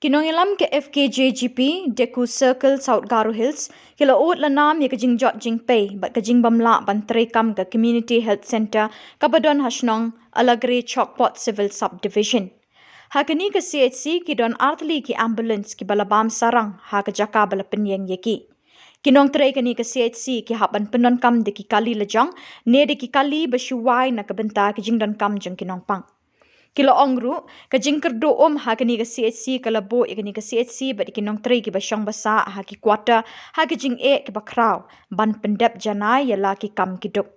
Kinongilam ke FKJGP Deku Circle South Garo Hills kila ut lanam ya kajing jot jing pay bat kajing bamla ban kam ke Community Health Center Kabadon Hashnong Alagre Chokpot Civil Subdivision. Hakini ke CHC ki don artli ki ambulance ki balabam sarang ha ke jaka bala penyeng yeki. Kinong tray kani ke CHC ki haban penon kam de ki kali lejang ne de ki kali besyuai na kebenta ki jing don kam jeng kinong pang. Kilo ongru ka jingker do ha kani ka CHC kala bo kani ka CHC ba kinong tri ki basyang basa ha ki kwata ha ki jing ki bakraw ban pendep janai yala ki kam kiduk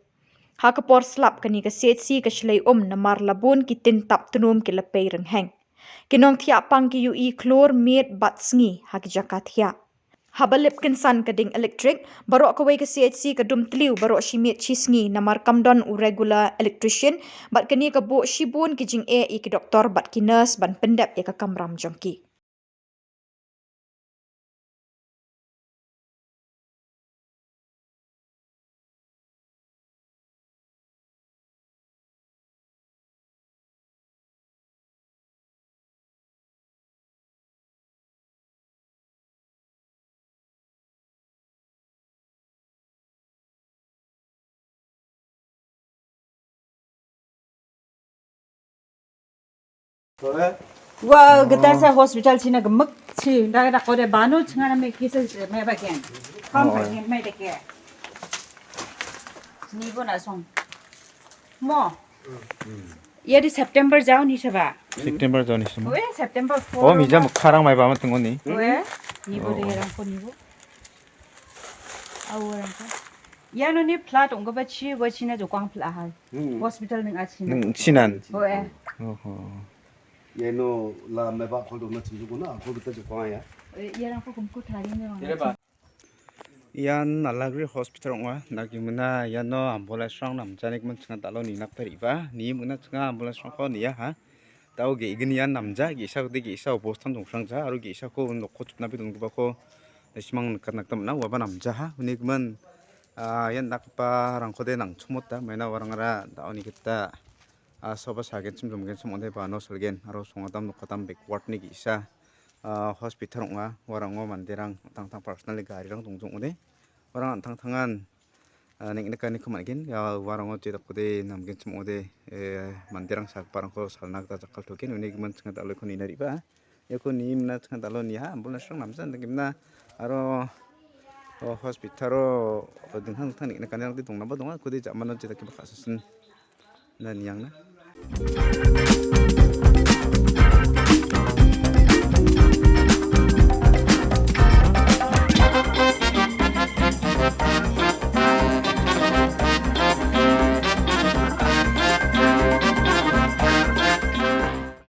ha ka por slap kani ka CHC ka shlei na mar labun ki tin tap tunum ki lapei reng heng kinong thia pang ki ui klor met bat sngi ha ki jakat thia Habalip kinsan kading electric barok kawai ke CHC kadum tliu barok shimit chisngi namar kamdon u regular electrician bat kani ka bo shibun ki jing ki doktor bat ki nurse ban pendap ya ka kamram jongki Wah, kita sa hospital sini gemek sih. Dah dah kau dah banu cengar me kisah me bagian. Kam bagian me deke. Ni pun asong. Mo. Ya di September jauh ni siapa? September jauh ni semua. Weh, September 4. Oh, mija karang mai bawa tengok ni. Weh, ni boleh orang pun ni bu. Awal apa? Ya no ni plat ongko baci, gua Cina jo kuang plat hal. Hospital neng Cina. Cinan. Weh. Oh. 얘는 라 매바 홀도 나 친구구나. 거기다 좀 봐야. Ya orang pun kumku thari ni orang. Yan Alagri Hospital ngwa nagimuna yano ambulance strong nam janik mun tsinga talo ni nak periba ni muna tsinga ambulance strong ko ni ya ha tau ge igni yan namja ge sa de ge sa bostan dong sang ja aru ge sa ko nokko chupna bi dong ba ko simang nak nak tam na wa ba namja ha ni gman yan nak pa rang ko de nang chumota mena warang ra da oni kita soba sagen chim jomgen chum onde ba no selgen aru songadam nokatam backward ni ge sa hospital ngwa warang ngo mandirang tang personal gari rang dong jong ode warang tang tangan nek nek kan kuman gen ya warang ngo cedak ode namgen chum ode mandirang sak parang ko salnak ta jakal token uni gman chang dalo ko ni nari ba ya ko ni mna chang dalo ni ha ambulance rang namsan gimna aro hospital ro ding tang nek nek kan dong na ba dong ko de jamano cedak ki ba khasasun na niyang na